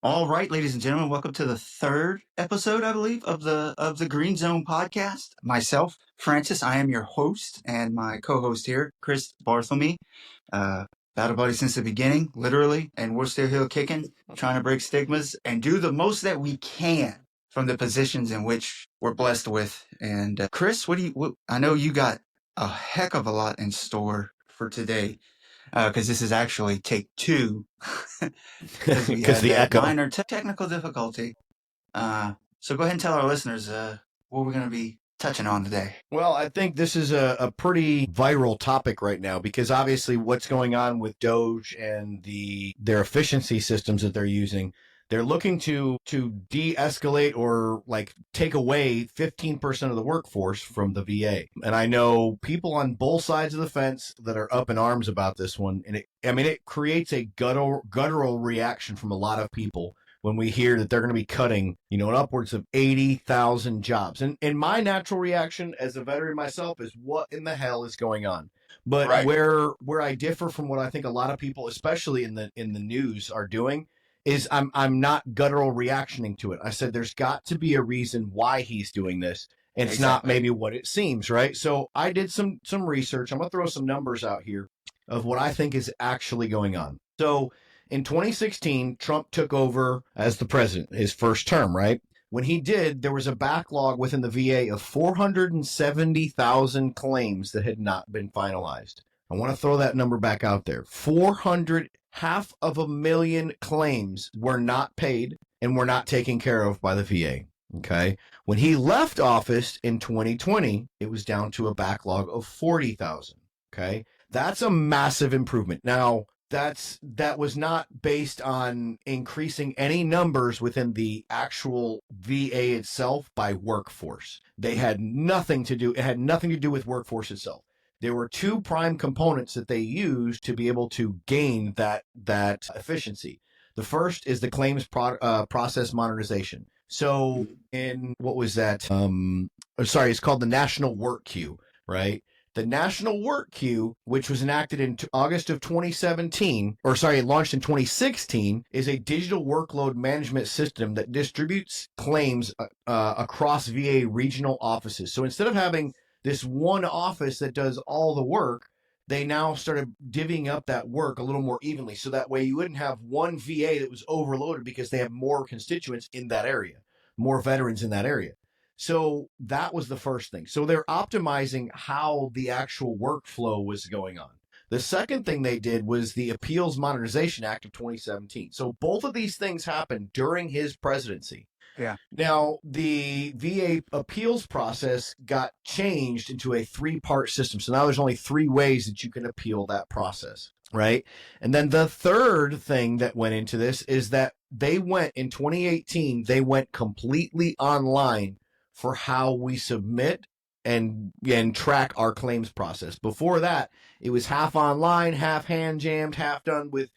All right, ladies and gentlemen, welcome to the third episode, I believe, of the Green Zone podcast. Myself, Francis, I am your host, and my co-host here, Chris Barthelme, battle buddy since the beginning, literally, and we're still here kicking, trying to break stigmas and do the most that we can from the positions in which we're blessed with. And Chris, I know you got a heck of a lot in store for today. Because this is actually take two, because we Because had the that echo. minor technical difficulty. So go ahead and tell our listeners what we're going to be touching on today. Well, I think this is a pretty viral topic right now because obviously what's going on with DOJ and their efficiency systems that they're using, they're looking to de-escalate or like take away 15% of the workforce from the VA. And I know people on both sides of the fence that are up in arms about this one. And it creates a guttural reaction from a lot of people when we hear that they're going to be cutting, upwards of 80,000 jobs. And my natural reaction as a veteran myself is, what in the hell is going on? But Right. where I differ from what I think a lot of people, especially in the news, are doing is I'm not guttural reactioning to it. I said there's got to be a reason why he's doing this. And it's not maybe what it seems, right? So I did some research. I'm going to throw some numbers out here of what I think is actually going on. So in 2016, Trump took over as the president, his first term, right? When he did, there was a backlog within the VA of 470,000 claims that had not been finalized. I want to throw that number back out there. 500,000 claims were not paid and were not taken care of by the VA. Okay. When he left office in 2020, it was down to a backlog of 40,000. Okay. That's a massive improvement. Now, that was not based on increasing any numbers within the actual VA itself by workforce. It had nothing to do with workforce itself. There were two prime components that they used to be able to gain that efficiency. The first is the claims process modernization. So in what was that? It's called the National Work Queue, right? The National Work Queue, which was enacted in August of 2017, launched in 2016, is a digital workload management system that distributes claims across VA regional offices. So instead of having this one office that does all the work, they now started divvying up that work a little more evenly. So that way you wouldn't have one VA that was overloaded because they have more constituents in that area, more veterans in that area. So that was the first thing. So they're optimizing how the actual workflow was going on. The second thing they did was the Appeals Modernization Act of 2017. So both of these things happened during his presidency. Yeah. Now, the VA appeals process got changed into a 3-part system. So now there's only 3 ways that you can appeal that process, right? And then the third thing that went into this is that they went in 2018, they went completely online for how we submit and track our claims process. Before that, it was half online, half hand jammed, half done with,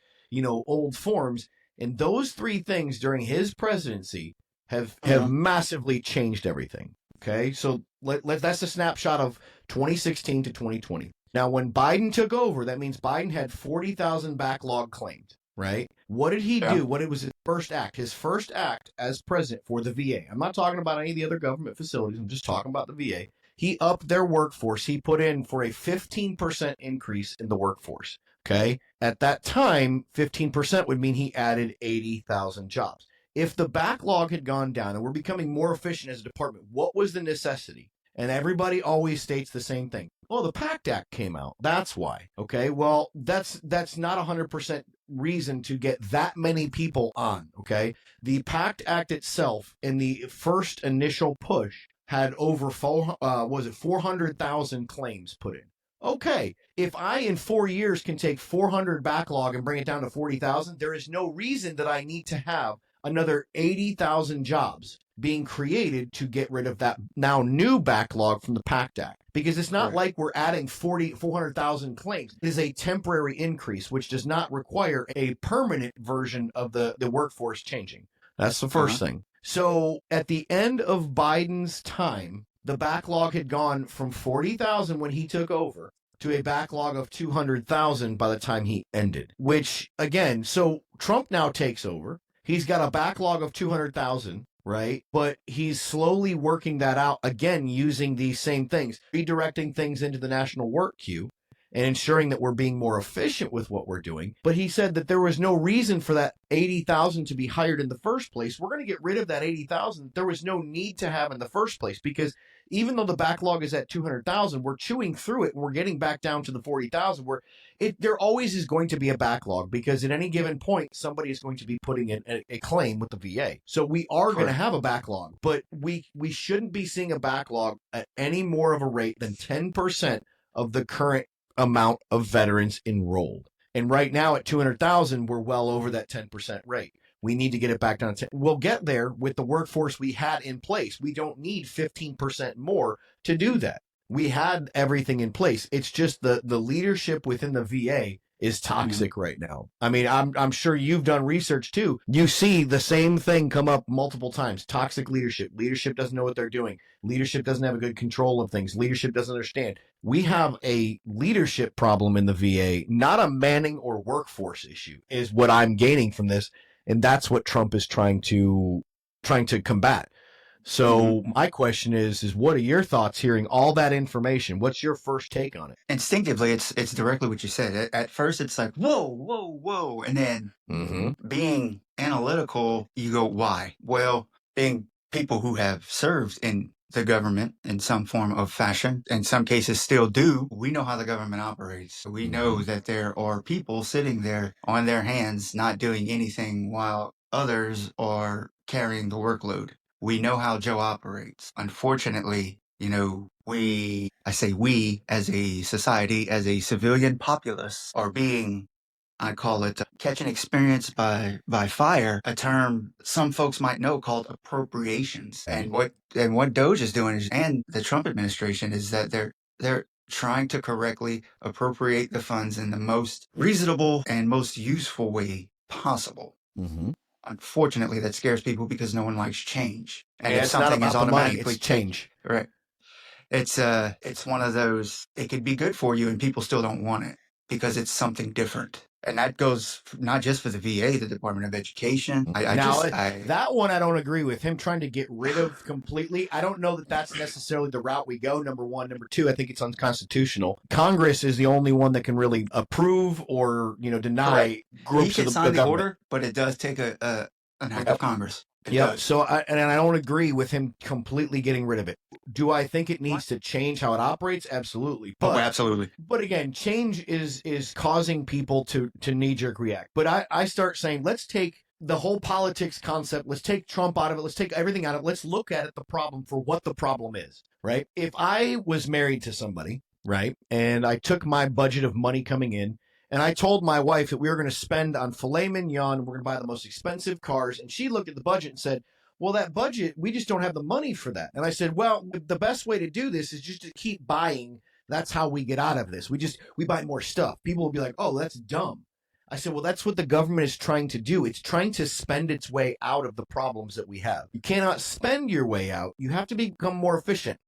old forms. And those 3 things during his presidency have massively changed everything. Okay. So that's a snapshot of 2016 to 2020. Now, when Biden took over, that means Biden had 40,000 backlog claimed, right? What did he do? What was his first act? His first act as president for the VA. I'm not talking about any of the other government facilities. I'm just talking about the VA. He upped their workforce. He put in for a 15% increase in the workforce. Okay. At that time, 15% would mean he added 80,000 jobs. If the backlog had gone down and we're becoming more efficient as a department, what was the necessity? And everybody always states the same thing. Oh, the PACT Act came out. That's why. Okay. Well, that's not 100% reason to get that many people on. Okay. The PACT Act itself in the first initial push had over 400,000 claims put in. Okay. If I in 4 years can take 400 backlog and bring it down to 40,000, there is no reason that I need to have another 80,000 jobs being created to get rid of that now new backlog from the PACT Act. Because it's not like we're adding 400,000 claims. It is a temporary increase, which does not require a permanent version of the workforce changing. That's the first thing. So at the end of Biden's time, the backlog had gone from 40,000 when he took over to a backlog of 200,000 by the time he ended, which again, so Trump now takes over. He's got a backlog of 200,000, right? But he's slowly working that out again using these same things, redirecting things into the national work queue and ensuring that we're being more efficient with what we're doing. But he said that there was no reason for that 80,000 to be hired in the first place. We're going to get rid of that 80,000 there was no need to have in the first place, because even though the backlog is at 200,000, we're chewing through it and we're getting back down to the 40,000 where there always is going to be a backlog, because at any given point, somebody is going to be putting in a claim with the VA. So we are going to have a backlog, but we shouldn't be seeing a backlog at any more of a rate than 10% of the current amount of veterans enrolled. And right now at 200,000, we're well over that 10% rate. We need to get it back down to 10. We'll get there with the workforce we had in place. We don't need 15% more to do that. We had everything in place. It's just the leadership within the VA is toxic right now. I mean, I'm sure you've done research too. You see the same thing come up multiple times. Toxic leadership. Leadership doesn't know what they're doing. Leadership doesn't have a good control of things. Leadership doesn't understand. We have a leadership problem in the VA, not a manning or workforce issue, is what I'm gaining from this. And that's what Trump is trying to combat. So my question is what are your thoughts hearing all that information? What's your first take on it? Instinctively, it's directly what you said. At first, it's like, whoa, whoa, whoa. And then being analytical, you go, why? Well, being people who have served in the government in some form of fashion, in some cases still do, we know how the government operates. We know that there are people sitting there on their hands not doing anything while others are carrying the workload. We know how Joe operates. Unfortunately, I say we as a society, as a civilian populace, are being, I call it catching experience by fire, a term some folks might know called appropriations. And what DOJ is doing and the Trump administration is that they're trying to correctly appropriate the funds in the most reasonable and most useful way possible. Unfortunately, that scares people because no one likes change. And if something is automatically change. Right. It's one of those, it could be good for you and people still don't want it because it's something different. And that goes not just for the VA, the Department of Education. That one I don't agree with. Him trying to get rid of completely. I don't know that that's necessarily the route we go, number one. Number two, I think it's unconstitutional. Congress is the only one that can really approve or deny groups of the sign the government. order, but it does take an act of Congress. Yeah, so I don't agree with him completely getting rid of it. Do I think it needs to change how it operates? Absolutely. Absolutely. But again, change is causing people to knee-jerk react. But I start saying, let's take the whole politics concept, let's take Trump out of it, let's take everything out of it, let's look at it, the problem for what the problem is, right? If I was married to somebody, right, and I took my budget of money coming in, and I told my wife that we were going to spend on filet mignon, we're going to buy the most expensive cars. And she looked at the budget and said, well, that budget, we just don't have the money for that. And I said, well, the best way to do this is just to keep buying. That's how we get out of this. We buy more stuff. People will be like, oh, that's dumb. I said, well, that's what the government is trying to do. It's trying to spend its way out of the problems that we have. You cannot spend your way out. You have to become more efficient.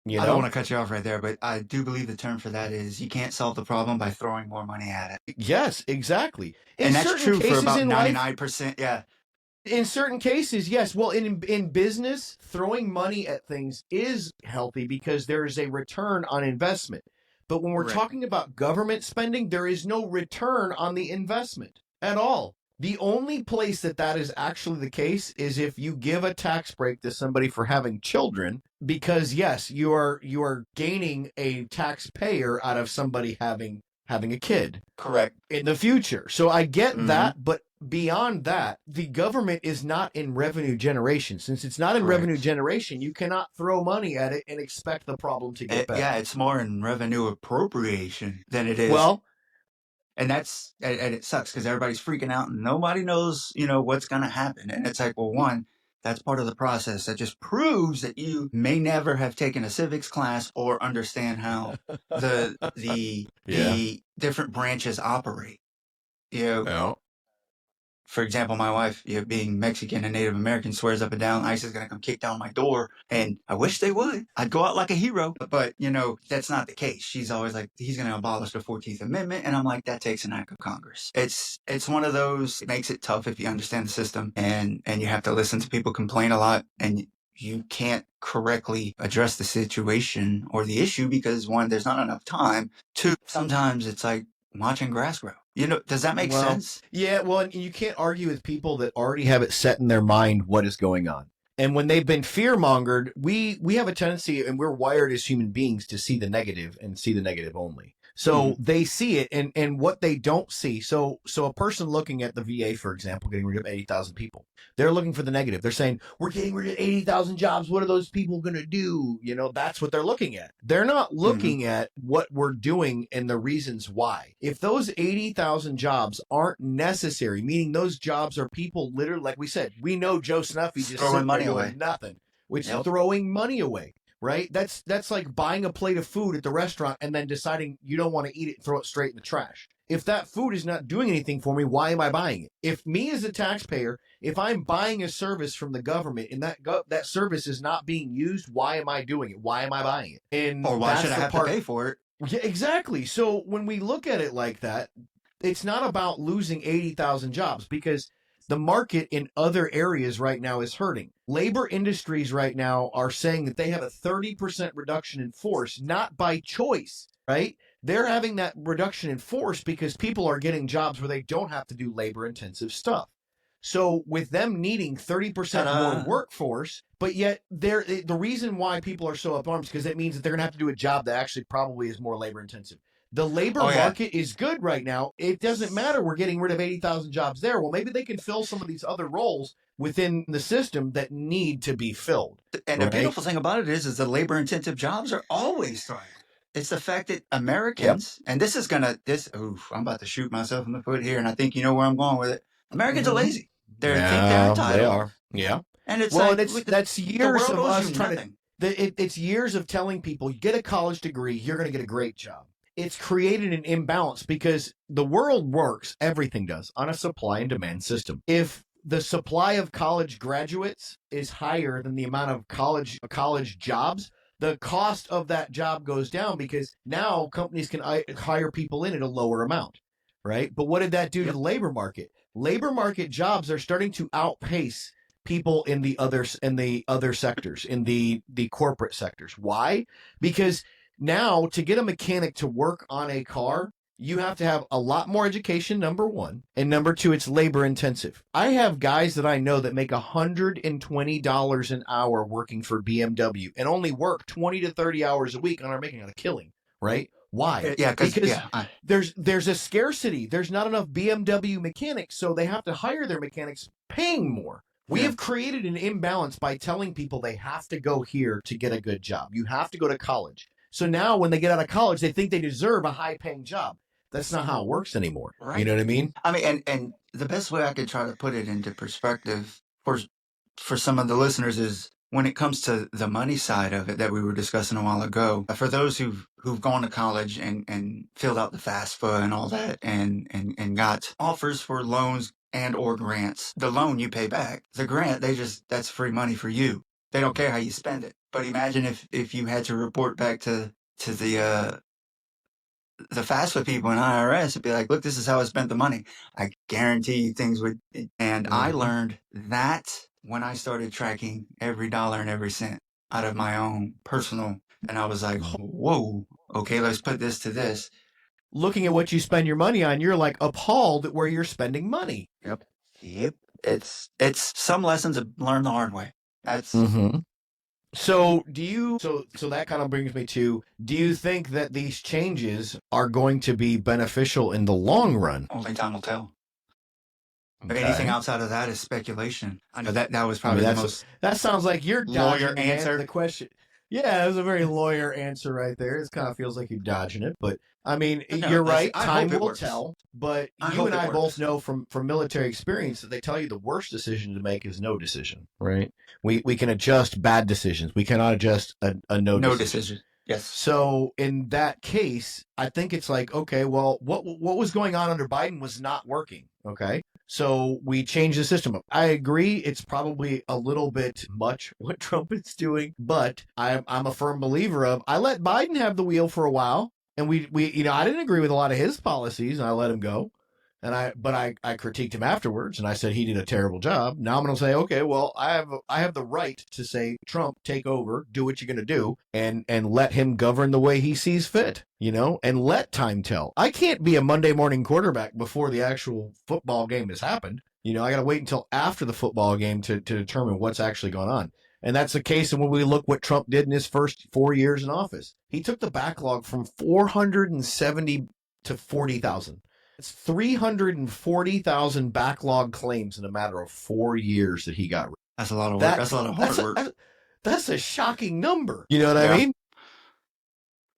I don't want to cut you off right there, but I do believe the term for that is you can't solve the problem by throwing more money at it. Yes, exactly. And that's true for about 99%. Yeah. In certain cases, yes. Well, in business, throwing money at things is healthy because there is a return on investment. But when we're talking about government spending, there is no return on the investment at all. The only place that is actually the case is if you give a tax break to somebody for having children, because yes, you are gaining a taxpayer out of somebody having a kid. Correct. In the future. So I get that, but beyond that, the government is not in revenue generation. Since it's not in revenue generation, you cannot throw money at it and expect the problem to get better. Yeah, it's more in revenue appropriation than it is. Well, and it sucks because everybody's freaking out and nobody knows, what's going to happen. And it's like, well, one, that's part of the process. That just proves that you may never have taken a civics class or understand how the different branches operate. for example, my wife, being Mexican and Native American, swears up and down ICE is going to come kick down my door. And I wish they would. I'd go out like a hero. But, that's not the case. She's always like, he's going to abolish the 14th Amendment. And I'm like, that takes an act of Congress. It's one of those, it makes it tough if you understand the system and you have to listen to people complain a lot, and you can't correctly address the situation or the issue because, one, there's not enough time. Two, sometimes it's like watching grass grow. Does that make sense? Yeah, well, and you can't argue with people that already have it set in their mind what is going on. And when they've been fear-mongered, we have a tendency, and we're wired as human beings, to see the negative and see the negative only. So they see it, and what they don't see. So a person looking at the VA, for example, getting rid of 80,000 people, they're looking for the negative. They're saying, we're getting rid of 80,000 jobs. What are those people going to do? That's what they're looking at. They're not looking at what we're doing and the reasons why. If those 80,000 jobs aren't necessary, meaning those jobs are people literally, like we said, we know Joe Snuffy just throwing money doing away. Nothing, which is throwing money away. Right? That's like buying a plate of food at the restaurant and then deciding you don't want to eat it and throw it straight in the trash. If that food is not doing anything for me, why am I buying it? If me as a taxpayer, if I'm buying a service from the government and that service is not being used, why am I doing it? Why am I buying it? And or why should I have to pay for it? Yeah, exactly. So when we look at it like that, it's not about losing 80,000 jobs, because the market in other areas right now is hurting. Labor industries right now are saying that they have a 30% reduction in force, not by choice, right? They're having that reduction in force because people are getting jobs where they don't have to do labor-intensive stuff. So with them needing 30% more workforce, but yet the reason why people are so up arms is because that means that they're going to have to do a job that actually probably is more labor-intensive. The labor market is good right now. It doesn't matter. We're getting rid of 80,000 jobs there. Well, maybe they can fill some of these other roles within the system that need to be filled. And the beautiful thing about it is the labor-intensive jobs are always thriving. It's the fact that Americans, and I'm about to shoot myself in the foot here, and I think you know where I'm going with it. Americans are lazy. They think they're entitled. They are. Yeah. And it's that's years of us trying it's years of telling people, you get a college degree, you're going to get a great job. It's created an imbalance because the world works, everything does, on a supply and demand system. If the supply of college graduates is higher than the amount of college jobs, the cost of that job goes down because now companies can hire people in at a lower amount, right? But what did that do to the labor market? Labor market jobs are starting to outpace people in the other sectors, in the corporate sectors. Why? Because now, to get a mechanic to work on a car, you have to have a lot more education, number one. And number two, it's labor intensive. I have guys that I know that make $120 an hour working for BMW and only work 20 to 30 hours a week and are making a killing, right? Why? Because there's a scarcity. There's not enough BMW mechanics, so they have to hire their mechanics paying more. We have created an imbalance by telling people they have to go here to get a good job. You have to go to college. So now when they get out of college, they think they deserve a high-paying job. That's not how it works anymore. Right. You know what I mean? I mean, and the best way I could try to put it into perspective for some of the listeners is when it comes to the money side of it that we were discussing a while ago. For those who've gone to college and filled out the FAFSA and all that and got offers for loans and or grants, the loan you pay back. The grant, that's free money for you. They don't care how you spend it. But imagine if you had to report back to the FAFSA people in IRS and be like, look, this is how I spent the money. I guarantee you things would. And I learned that when I started tracking every dollar and every cent out of my own personal. And I was like, whoa, okay, let's put this to this. Looking at what you spend your money on, you're like appalled at where you're spending money. Yep. It's some lessons I've learned the hard way. That's. So so that kind of brings me to, do you think that these changes are going to be beneficial in the long run? Only time will tell. Okay. Anything outside of that is speculation. I know that was probably the most. That sounds like your lawyer answer the question. Yeah, it was a very lawyer answer right there. It kind of feels like you're dodging it, but I mean, you're right. Time will tell. But you and I both know from military experience that they tell you the worst decision to make is no decision, right? We can adjust bad decisions. We cannot adjust a no decision. Yes. So in that case, I think it's like, okay, well, what was going on under Biden was not working, okay? So we changed the system up. I agree, it's probably a little bit much what Trump is doing, but I'm a firm believer of I let Biden have the wheel for a while, and we I didn't agree with a lot of his policies, and I let him go. And I critiqued him afterwards, and I said he did a terrible job. Now I'm going to say, okay, well, I have the right to say, Trump, take over, do what you're going to do, and let him govern the way he sees fit, and let time tell. I can't be a Monday morning quarterback before the actual football game has happened. I got to wait until after the football game to determine what's actually going on. And that's the case when we look what Trump did in his first 4 years in office. He took the backlog from 470 to 40,000. It's 340,000 backlog claims in a matter of 4 years that he got rid of. That's a lot of work. That's a lot of hard work. That's a shocking number. You know what I mean?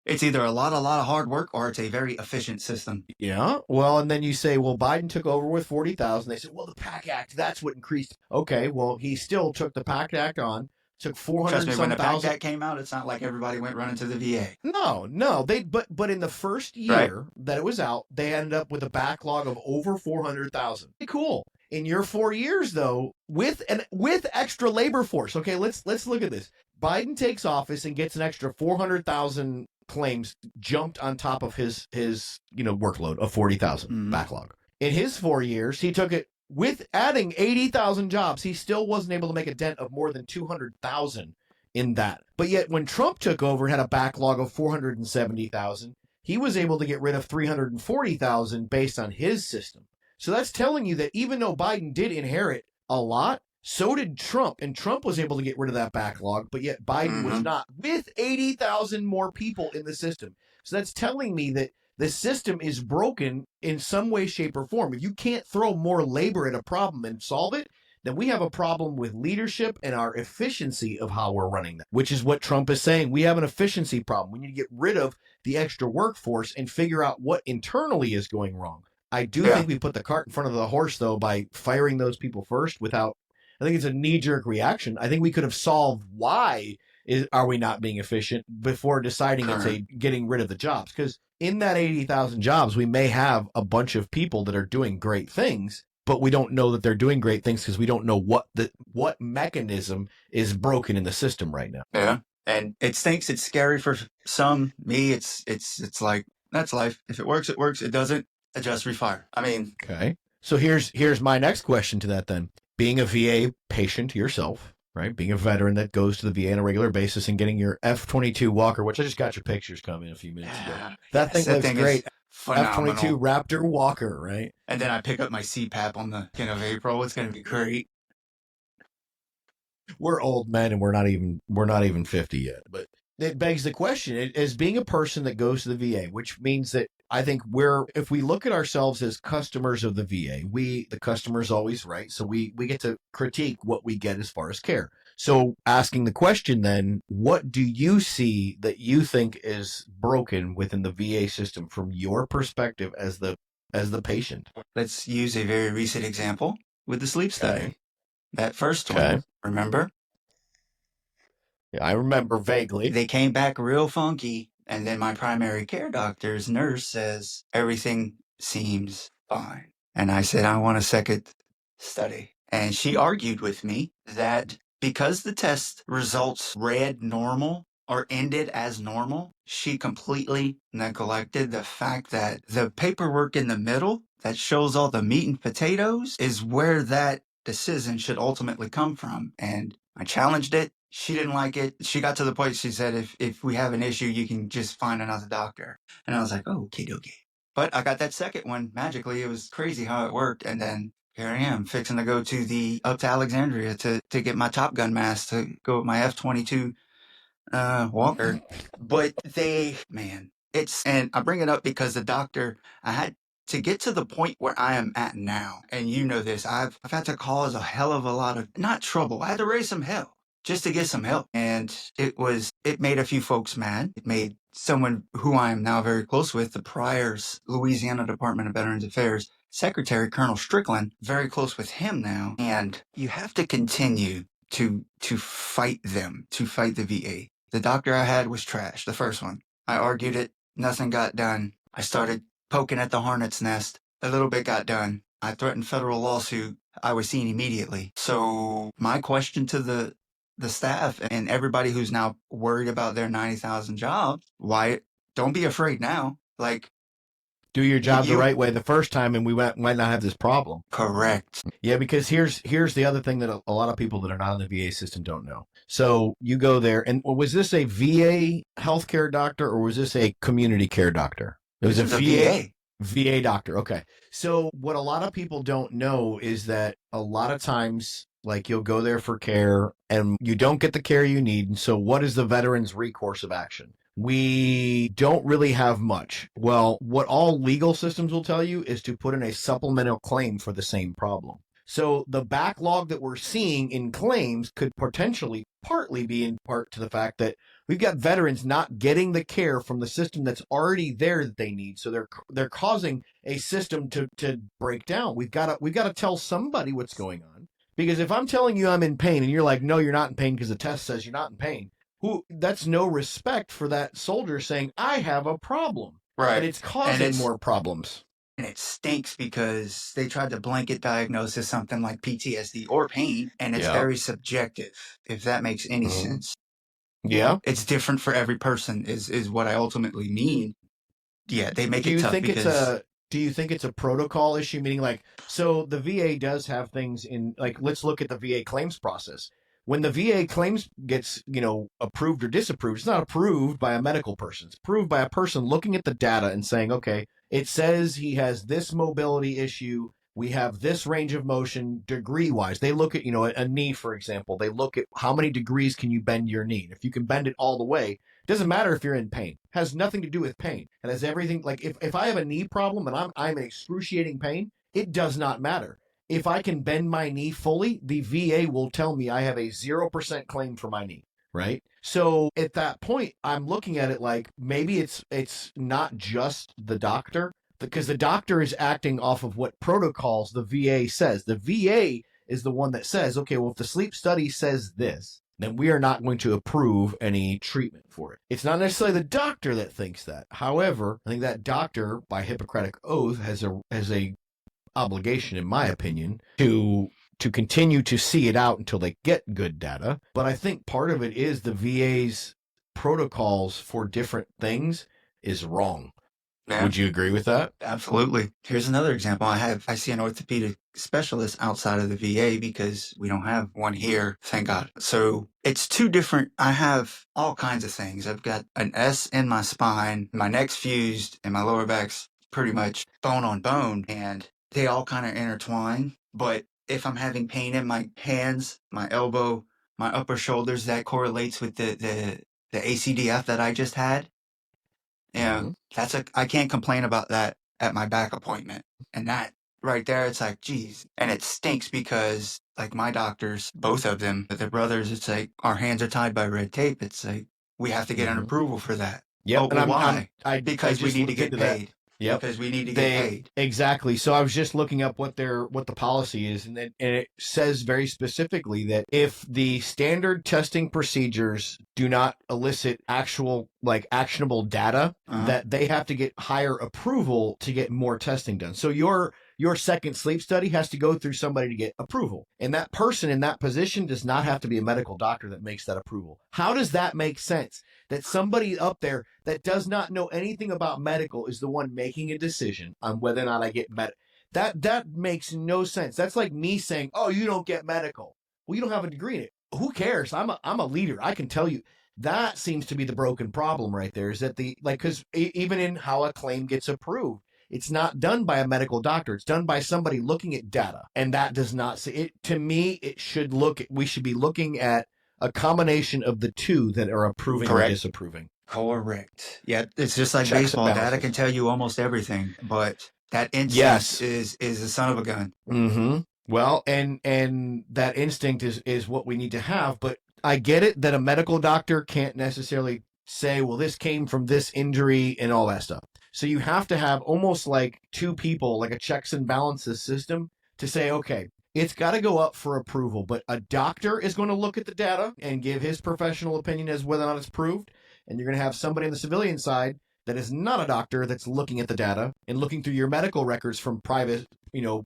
It's either a lot of hard work or it's a very efficient system. Yeah. Well, and then you say, well, Biden took over with 40,000. They said, well, the PACT Act, that's what increased. Okay. Well, he still took the PACT Act on. Took 400. Trust me, when the PACT Act came out, it's not like everybody went running to the VA. No. But in the first year that it was out, they ended up with a backlog of over 400,000. Cool. In your 4 years, though, with extra labor force. Okay, let's look at this. Biden takes office and gets an extra 400,000 claims jumped on top of his workload of 40,000 backlog. In his 4 years, he took it. With adding 80,000 jobs, he still wasn't able to make a dent of more than 200,000 in that. But yet when Trump took over and had a backlog of 470,000, he was able to get rid of 340,000 based on his system. So that's telling you that even though Biden did inherit a lot, so did Trump. And Trump was able to get rid of that backlog, but yet Biden was not, with 80,000 more people in the system. So that's telling me that the system is broken in some way, shape, or form. If you can't throw more labor at a problem and solve it, then we have a problem with leadership and our efficiency of how we're running that, which is what Trump is saying. We have an efficiency problem. We need to get rid of the extra workforce and figure out what internally is going wrong. I do think we put the cart in front of the horse, though, by firing those people first I think it's a knee-jerk reaction. I think we could have solved why are we not being efficient before deciding it's getting rid of the jobs. Because in that 80,000 jobs, we may have a bunch of people that are doing great things, but we don't know that they're doing great things because we don't know what mechanism is broken in the system right now. Yeah. And it stinks. It's scary for some. Me, it's like, that's life. If it works, it works. It doesn't, adjust, refire. I mean. Okay. So here's my next question to that then. Being a VA patient yourself, right? Being a veteran that goes to the VA on a regular basis and getting your F-22 Walker, which I just got your pictures coming a few minutes ago. That thing looks great. F-22 Raptor Walker, right? And then I pick up my CPAP on the end of April. It's going to be great. We're old men and we're not even 50 yet. But it begs the question, as being a person that goes to the VA, which means that I think if we look at ourselves as customers of the VA, the customer's always right. So we get to critique what we get as far as care. So asking the question then, what do you see that you think is broken within the VA system from your perspective as the patient? Let's use a very recent example with the sleep study. That first one, remember? Yeah, I remember vaguely. They came back real funky. And then my primary care doctor's nurse says, everything seems fine. And I said, I want a second study. And she argued with me that because the test results read normal or ended as normal, she completely neglected the fact that the paperwork in the middle that shows all the meat and potatoes is where that decision should ultimately come from. And I challenged it. She didn't like it. She got to the point, she said, if we have an issue, you can just find another doctor. And I was like, oh, okay. But I got that second one magically. It was crazy how it worked. And then here I am fixing to go up to Alexandria to get my Top Gun mask to go with my F-22 Walker. But and I bring it up because the doctor, I had to get to the point where I am at now. And you know this, I've had to cause a hell of a lot of, not trouble. I had to raise some hell just to get some help. And it made a few folks mad. It made someone who I am now very close with, the prior Louisiana Department of Veterans Affairs Secretary, Colonel Strickland, very close with him now. And you have to continue to fight them, to fight the VA. The doctor I had was trash, the first one. I argued it. Nothing got done. I started poking at the hornet's nest. A little bit got done. I threatened federal lawsuit. I was seen immediately. So my question to the staff and everybody who's now worried about their 90,000 jobs, why don't be afraid now? Like, Do your job the you right way the first time, and we might not have this problem. correct. Yeah, because here's the other thing that a lot of people that are not in the VA system don't know. So you go there, and was this a VA healthcare doctor or was this a community care doctor? It was a VA doctor. Okay. So what a lot of people don't know is that a lot of times, like, you'll go there for care and you don't get the care you need. And so what is the veteran's recourse of action? We don't really have much. Well, what all legal systems will tell you is to put in a supplemental claim for the same problem. So the backlog that we're seeing in claims could potentially partly be in part to the fact that we've got veterans not getting the care from the system that's already there that they need. So they're causing a system to break down. We've got to tell somebody what's going on. Because if I'm telling you I'm in pain and you're like, no, you're not in pain because the test says you're not in pain, that's no respect for that soldier saying, I have a problem. Right. And it's causing more problems. And it stinks because they tried to blanket diagnose as something like PTSD or pain, and it's very subjective, if that makes any sense. Yeah. It's different for every person is what I ultimately mean. Yeah, they make it tough because... Do you think it's a protocol issue? Meaning, like, so the VA does have things in, like, let's look at the VA claims process. When the VA claims gets, approved or disapproved, it's not approved by a medical person. It's approved by a person looking at the data and saying, okay, it says he has this mobility issue. We have this range of motion degree-wise. They look at, a knee, for example. They look at how many degrees can you bend your knee. If you can bend it all the way, it doesn't matter if you're in pain. It has nothing to do with pain. It has everything. Like, if I have a knee problem and I'm in excruciating pain, it does not matter. If I can bend my knee fully, the VA will tell me I have a 0% claim for my knee, right? So at that point, I'm looking at it like maybe it's not just the doctor, because the doctor is acting off of what protocols the VA says. The VA is the one that says, okay, well, if the sleep study says this, then we are not going to approve any treatment for it. It's not necessarily the doctor that thinks that. However, I think that doctor, by Hippocratic oath, has a obligation, in my opinion, to continue to see it out until they get good data. But I think part of it is the VA's protocols for different things is wrong. Yeah. Would you agree with that? Absolutely. Here's another example. I see an orthopedic specialist outside of the VA because we don't have one here, thank God. So it's two different, I have all kinds of things. I've got an S in my spine, my neck's fused, and my lower back's pretty much bone on bone, and they all kind of intertwine. But if I'm having pain in my hands, my elbow, my upper shoulders, that correlates with the ACDF that I just had. Yeah, I can't complain about that at my back appointment. And that right there, it's like, geez. And it stinks because, like, my doctors, both of them, they're brothers, it's like, our hands are tied by red tape. It's like, we have to get an approval for that. Yeah. Oh, and why? Because we need to get paid. Yeah, because we need to get paid. Exactly. So I was just looking up what the policy is, and it says very specifically that if the standard testing procedures do not elicit actual, like, actionable data, that they have to get higher approval to get more testing done. So your second sleep study has to go through somebody to get approval. And that person in that position does not have to be a medical doctor that makes that approval. How does that make sense? That somebody up there that does not know anything about medical is the one making a decision on whether or not I get medical. That makes no sense. That's like me saying, oh, you don't get medical. Well, you don't have a degree in it. Who cares? I'm a leader. I can tell you. That seems to be the broken problem right there, is that because even in how a claim gets approved, it's not done by a medical doctor. It's done by somebody looking at data. And that does not say it. To me, we should be looking at a combination of the two that are approving or disapproving. Correct. Yeah, it's just like baseball. Data can tell you almost everything, but that instinct is a son of a gun. Mm-hmm. Well, and that instinct is what we need to have. But I get it that a medical doctor can't necessarily say, well, this came from this injury and all that stuff. So you have to have almost like two people, like a checks and balances system, to say, okay, it's got to go up for approval, but a doctor is going to look at the data and give his professional opinion as whether or not it's proved. And you're going to have somebody on the civilian side that is not a doctor that's looking at the data and looking through your medical records from private,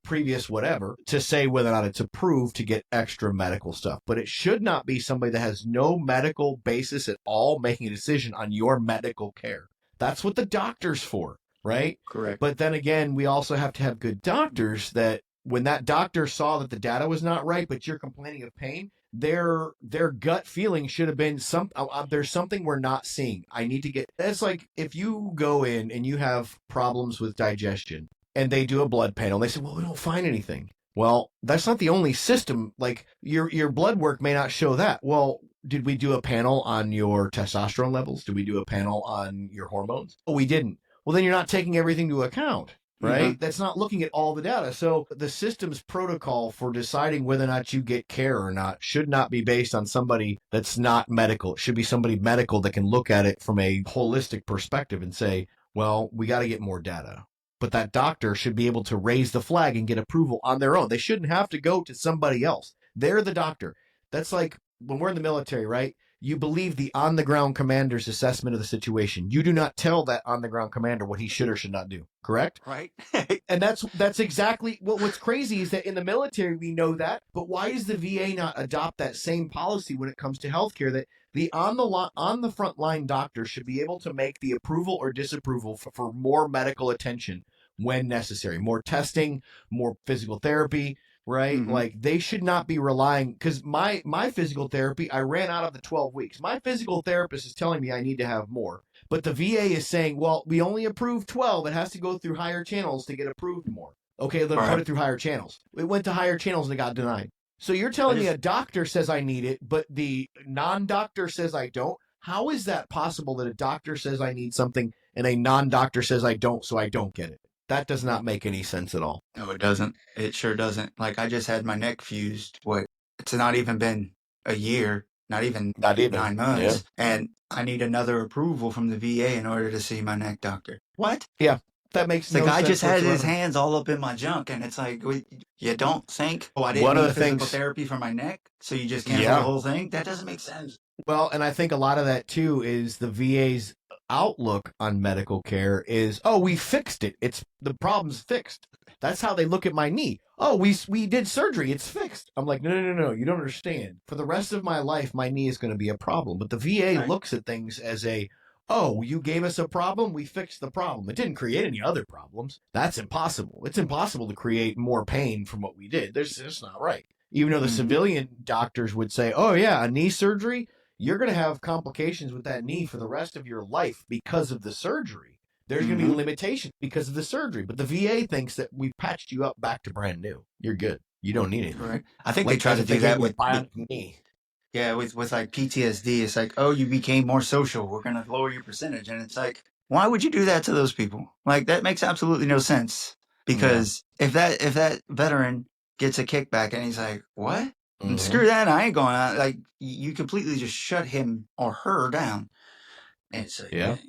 previous whatever to say whether or not it's approved to get extra medical stuff. But it should not be somebody that has no medical basis at all making a decision on your medical care. That's what the doctor's for, right? Correct. But then again, we also have to have good doctors that when that doctor saw that the data was not right, but you're complaining of pain, their gut feeling should have been there's something we're not seeing. I need to get. It's like if you go in and you have problems with digestion and they do a blood panel, they say, well, we don't find anything. Well, that's not the only system. Like your blood work may not show that. Well, did we do a panel on your testosterone levels? Did we do a panel on your hormones? Oh, we didn't. Well, then you're not taking everything into account. Right? Mm-hmm. That's not looking at all the data. So the system's protocol for deciding whether or not you get care or not should not be based on somebody that's not medical. It should be somebody medical that can look at it from a holistic perspective and say, well, we got to get more data. But that doctor should be able to raise the flag and get approval on their own. They shouldn't have to go to somebody else. They're the doctor. That's like when we're in the military, right? You believe the on-the-ground commander's assessment of the situation. You do not tell that on-the-ground commander what he should or should not do. Correct? Right. And that's exactly what's crazy is that in the military we know that, but why does the VA not adopt that same policy when it comes to healthcare that the on the front line doctor should be able to make the approval or disapproval for more medical attention when necessary, more testing, more physical therapy, right? Mm-hmm. Like they should not be relying, because my physical therapy, I ran out of the 12 weeks. My physical therapist is telling me I need to have more. But the VA is saying, well, we only approved 12. It has to go through higher channels to get approved more. Okay, let's put it through higher channels. It went to higher channels and it got denied. So you're telling me a doctor says I need it, but the non-doctor says I don't? How is that possible that a doctor says I need something and a non-doctor says I don't, so I don't get it? That does not make any sense at all. No, it doesn't. It sure doesn't. Like I just had my neck fused. It's not even been a year, not even 9 months. Yeah. And I need another approval from the VA in order to see my neck doctor. What? Yeah. That makes no sense. The guy just had his hands all up in my junk, and it's like, you don't think, I didn't need physical therapy for my neck, so you just cancel the whole thing? That doesn't make sense. Well, and I think a lot of that, too, is the VA's outlook on medical care is, oh, we fixed it. The problem's fixed. That's how they look at my knee. Oh, we did surgery. It's fixed. I'm like, no. You don't understand. For the rest of my life, my knee is going to be a problem. But the VA looks at things as oh, you gave us a problem, we fixed the problem. It didn't create any other problems. That's impossible. It's impossible to create more pain from what we did. That's not right. Even though the civilian doctors would say, oh, yeah, a knee surgery, you're going to have complications with that knee for the rest of your life because of the surgery. There's going to be limitations because of the surgery. But the VA thinks that we patched you up back to brand new. You're good. You don't need anything. Right. I think they try to do that with knee. Yeah, with like PTSD, it's like, oh, you became more social. We're going to lower your percentage. And it's like, why would you do that to those people? Like, that makes absolutely no sense. Because if that veteran gets a kickback and he's like, what? Screw that, I ain't going out. Like, you completely just shut him or her down. And it's like,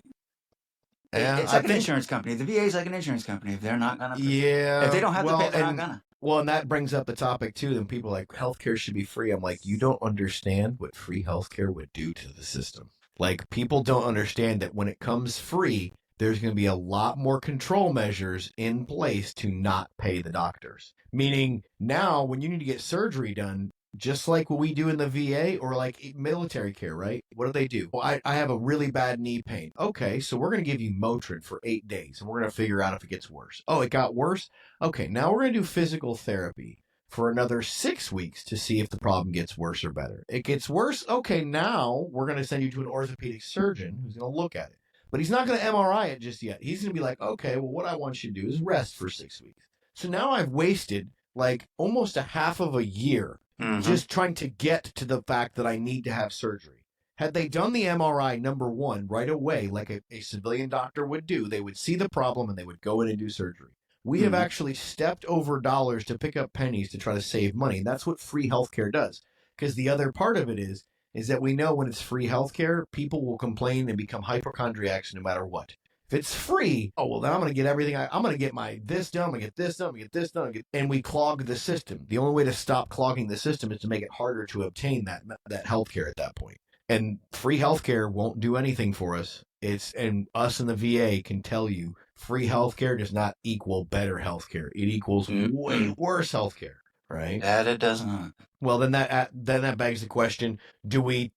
it's like an insurance company. The VA is like an insurance company. If they're not going to, if they don't have to pay, they're not going to. Well, and that brings up the topic, too, and people are like, healthcare should be free. I'm like, you don't understand what free healthcare would do to the system. Like, people don't understand that when it comes free, there's going to be a lot more control measures in place to not pay the doctors. Meaning, now, when you need to get surgery done, just like what we do in the VA or like military care, right? What do? Well, I have a really bad knee pain. Okay, so we're going to give you Motrin for 8 days, and we're going to figure out if it gets worse. Oh, it got worse? Okay, now we're going to do physical therapy for another 6 weeks to see if the problem gets worse or better. It gets worse? Okay, now we're going to send you to an orthopedic surgeon who's going to look at it. But he's not going to MRI it just yet. He's going to be like, okay, well, what I want you to do is rest for 6 weeks. So now I've wasted like almost a half of a year just trying to get to the fact that I need to have surgery. Had they done the MRI, number one, right away, like a civilian doctor would do, they would see the problem and they would go in and do surgery. We have actually stepped over dollars to pick up pennies to try to save money. And that's what free healthcare does. Because the other part of it is that we know when it's free healthcare, people will complain and become hypochondriacs no matter what. If it's free, oh, well, then I'm going to get everything. I'm going to get my this done. I'm going to get this done. I'm going to get this done. And we clog the system. The only way to stop clogging the system is to make it harder to obtain that healthcare at that point. And free healthcare won't do anything for us and us in the VA can tell you free healthcare does not equal better healthcare. It equals way worse healthcare, right? That it does not. Well, then that begs the question: do we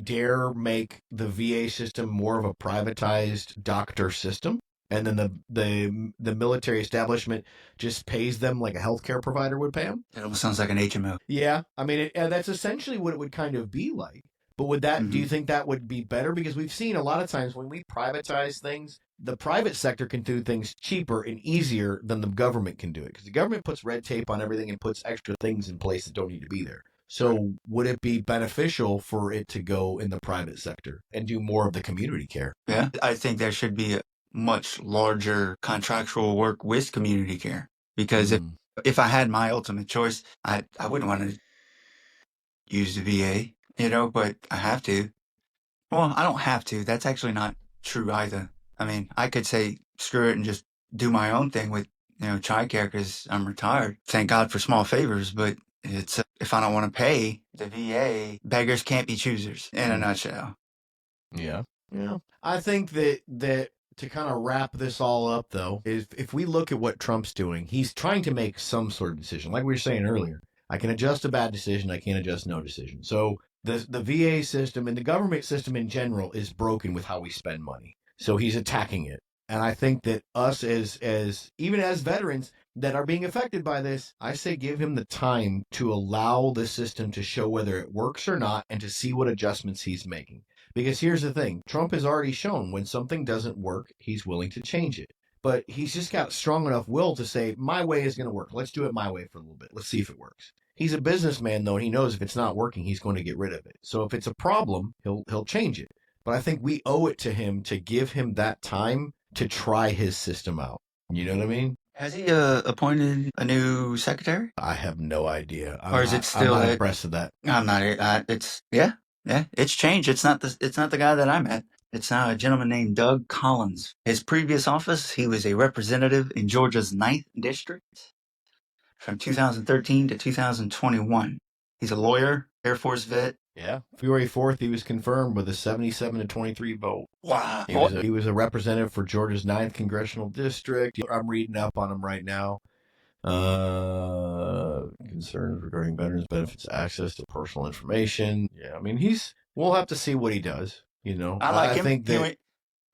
dare make the VA system more of a privatized doctor system, and then the military establishment just pays them like a healthcare provider would pay them? It almost sounds like an HMO. Yeah, I mean, that's essentially what it would kind of be like. But would that? Do you think that would be better? Because we've seen a lot of times when we privatize things, the private sector can do things cheaper and easier than the government can do it. Because the government puts red tape on everything and puts extra things in place that don't need to be there. So would it be beneficial for it to go in the private sector and do more of the community care? Yeah, I think there should be a much larger contractual work with community care. Because if I had my ultimate choice, I wouldn't want to use the VA, but I have to. Well, I don't have to. That's actually not true either. I mean, I could say screw it and just do my own thing with, child care because I'm retired. Thank God for small favors, but it's if I don't want to pay the VA, beggars can't be choosers in a nutshell. Yeah. I think that to kind of wrap this all up, though, is if we look at what Trump's doing, he's trying to make some sort of decision. Like we were saying earlier, I can adjust a bad decision. I can't adjust no decision. So the VA system and the government system in general is broken with how we spend money. So he's attacking it. And I think that us as even as veterans that are being affected by this, I say give him the time to allow the system to show whether it works or not and to see what adjustments he's making. Because here's the thing, Trump has already shown when something doesn't work, he's willing to change it. But he's just got strong enough will to say, my way is going to work. Let's do it my way for a little bit. Let's see if it works. He's a businessman, though, and he knows if it's not working, he's going to get rid of it. So if it's a problem, he'll change it. But I think we owe it to him to give him that time to try his system out. You know what I mean? Has he appointed a new secretary? I have no idea. Or is it still? I'm not impressed with that. I'm not. It's it's changed. It's not the guy that I met. It's now a gentleman named Doug Collins. His previous office, he was a representative in Georgia's 9th District from 2013 to 2021. He's a lawyer, Air Force vet. Yeah. February 4th, he was confirmed with a 77-23 vote. Wow. He was a representative for Georgia's 9th Congressional District. I'm reading up on him right now. Concerns regarding veterans benefits access to personal information. Yeah, I mean, we'll have to see what he does, I like him. I think that,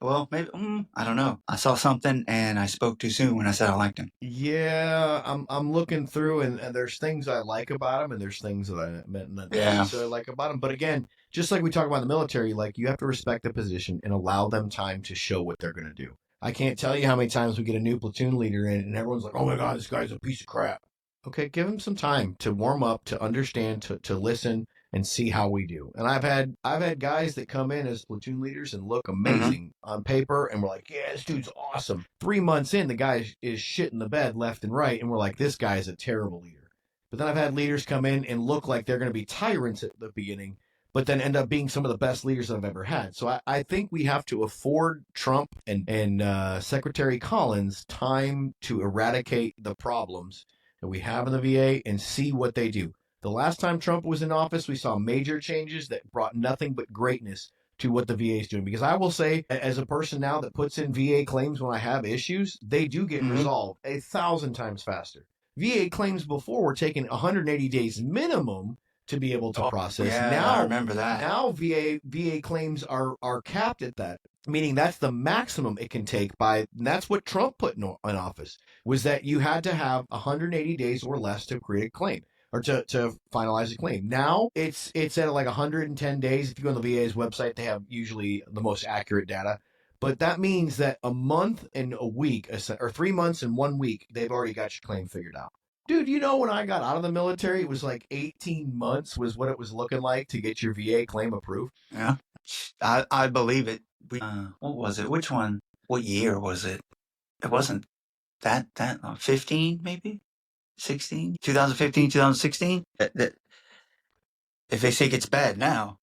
well, maybe, I don't know. I saw something and I spoke too soon when I said I liked him. Yeah, I'm looking through and there's things I like about him and there's things that I not necessarily like about him. But again, just like we talk about in the military, like you have to respect the position and allow them time to show what they're going to do. I can't tell you how many times we get a new platoon leader in and everyone's like, oh my God, this guy's a piece of crap. Okay, give him some time to warm up, to understand, to listen, and see how we do. And I've had guys that come in as platoon leaders and look amazing on paper, and we're like, yeah, this dude's awesome. 3 months in, the guy is shitting the bed left and right, and we're like, this guy is a terrible leader. But then I've had leaders come in and look like they're going to be tyrants at the beginning, but then end up being some of the best leaders I've ever had. So I think we have to afford Trump and Secretary Collins time to eradicate the problems that we have in the VA and see what they do. The last time Trump was in office, we saw major changes that brought nothing but greatness to what the VA is doing. Because I will say, as a person now that puts in VA claims when I have issues, they do get resolved 1,000 times faster. VA claims before were taking 180 days minimum to be able to process. Yeah, now, I remember that. Now VA claims are capped at that, meaning that's the maximum it can take and that's what Trump put in office, was that you had to have 180 days or less to create a claim or to finalize a claim. Now it's at like 110 days. If you go on the VA's website, they have usually the most accurate data. But that means that a month and a week, or 3 months and 1 week, they've already got your claim figured out. Dude, when I got out of the military, it was like 18 months was what it was looking like to get your VA claim approved. Yeah, I believe it. What was it? Which one? What year was it? It wasn't that 15 maybe? 16? 2015, 2016? If they think it's bad now,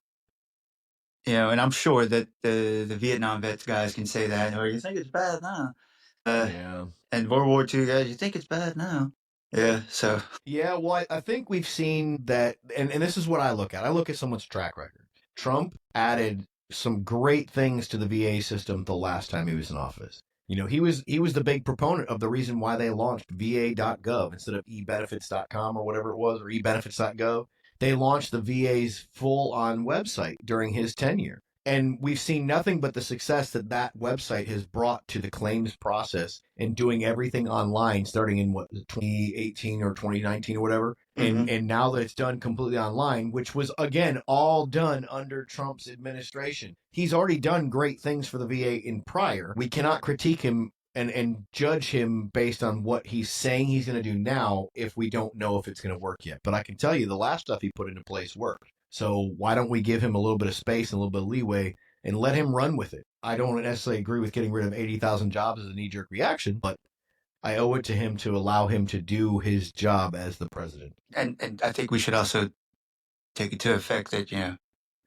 and I'm sure that the Vietnam vets guys can say that, or you think it's bad now. Yeah. And World War II guys, you think it's bad now. Yeah, so. Yeah, well, I think we've seen that, and this is what I look at. I look at someone's track record. Trump added some great things to the VA system the last time he was in office. He was the big proponent of the reason why they launched va.gov instead of ebenefits.com or whatever it was, or ebenefits.gov. They launched the VA's full-on website during his tenure. And we've seen nothing but the success that that website has brought to the claims process and doing everything online starting in 2018 or 2019 or whatever. And now that it's done completely online, which was, again, all done under Trump's administration. He's already done great things for the VA in prior. We cannot critique him and judge him based on what he's saying he's going to do now if we don't know if it's going to work yet. But I can tell you the last stuff he put into place worked. So why don't we give him a little bit of space and a little bit of leeway and let him run with it? I don't necessarily agree with getting rid of 80,000 jobs as a knee-jerk reaction, but I owe it to him to allow him to do his job as the president. And I think we should also take it to effect that,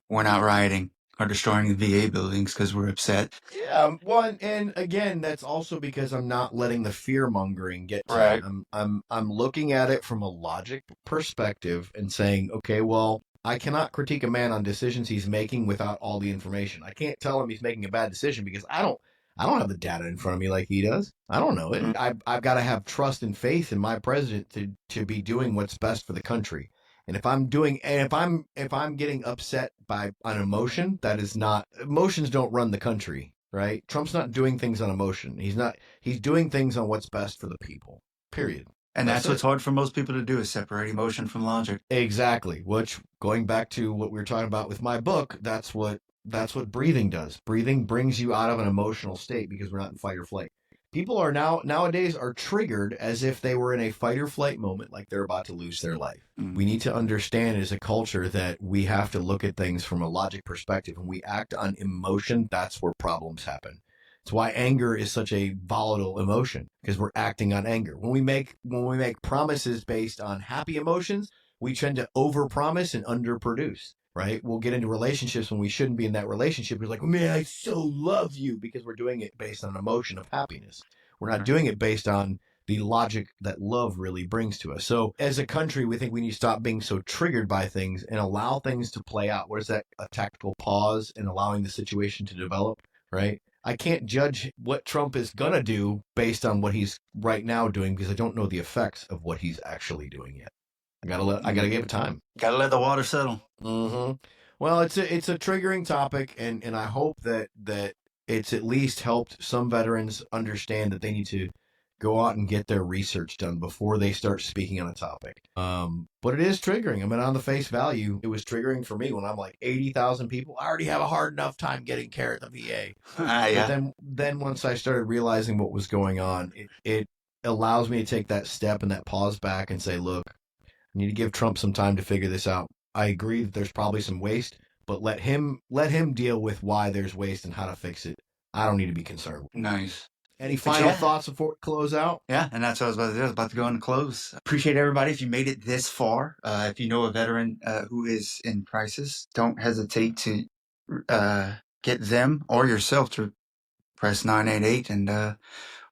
we're not rioting or destroying the VA buildings because we're upset. Yeah, well, and again, that's also because I'm not letting the fear mongering get to Right. me. I'm looking at it from a logic perspective and saying, okay, well, I cannot critique a man on decisions he's making without all the information. I can't tell him he's making a bad decision because I don't have the data in front of me like he does. I don't know it. I've got to have trust and faith in my president to be doing what's best for the country. And if I'm getting upset by an emotion, that is not, emotions don't run the country, right? Trump's not doing things on emotion. He's doing things on what's best for the people. Period. And that's what's hard for most people to do, is separate emotion from logic. Exactly. Which, going back to what we were talking about with my book, that's what breathing does. Breathing brings you out of an emotional state because we're not in fight or flight. People are nowadays are triggered as if they were in a fight or flight moment, like they're about to lose their life. We need to understand as a culture that we have to look at things from a logic perspective. When we act on emotion, that's where problems happen. It's why anger is such a volatile emotion, because we're acting on anger. When we make promises based on happy emotions, we tend to overpromise and underproduce. Right? We'll get into relationships when we shouldn't be in that relationship. We're like, man, I so love you, because we're doing it based on an emotion of happiness. We're not doing it based on the logic that love really brings to us. So as a country, we think we need to stop being so triggered by things and allow things to play out. What is that? A tactical pause and allowing the situation to develop, right? I can't judge what Trump is going to do based on what he's right now doing, because I don't know the effects of what he's actually doing yet. I gotta give it time. Gotta let the water settle. Mm-hmm. Well, it's a triggering topic, and I hope that it's at least helped some veterans understand that they need to go out and get their research done before they start speaking on a topic. But it is triggering. I mean, on the face value, it was triggering for me when I'm like 80,000 people. I already have a hard enough time getting care at the VA. Yeah. But then once I started realizing what was going on, it allows me to take that step and that pause back and say, look, I need to give Trump some time to figure this out. I agree that there's probably some waste, but let him deal with why there's waste and how to fix it. I don't need to be concerned. Nice. Any final thoughts before we close out? Yeah, and that's what I was about to do. I was about to go into close. Appreciate everybody if you made it this far. If you know a veteran who is in crisis, don't hesitate to get them or yourself to press 988 and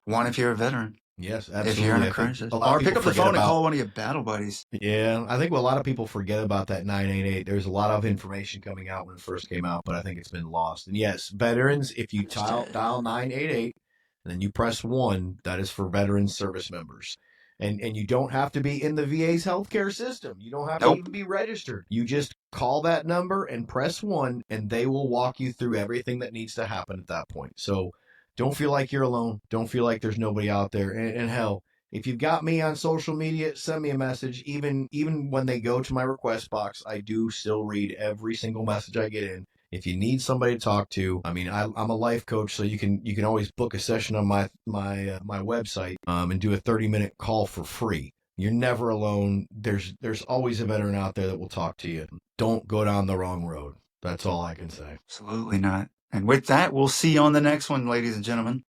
one if you're a veteran. Yes, absolutely. If you're in a crisis. Or pick up the phone and call one of your battle buddies. Yeah, I think a lot of people forget about that 988. There's a lot of information coming out when it first came out, but I think it's been lost. And yes, veterans, if you dial 988, and then you press 1, that is for veteran service members. And you don't have to be in the VA's healthcare system. You don't have to even be registered. You just call that number and press 1, and they will walk you through everything that needs to happen at that point. So don't feel like you're alone. Don't feel like there's nobody out there. And hell, if you've got me on social media, send me a message. Even when they go to my request box, I do still read every single message I get in. If you need somebody to talk to, I mean, I'm a life coach, so you can always book a session on my website and do a 30-minute call for free. You're never alone. There's always a veteran out there that will talk to you. Don't go down the wrong road. That's all I can say. Absolutely not. And with that, we'll see you on the next one, ladies and gentlemen.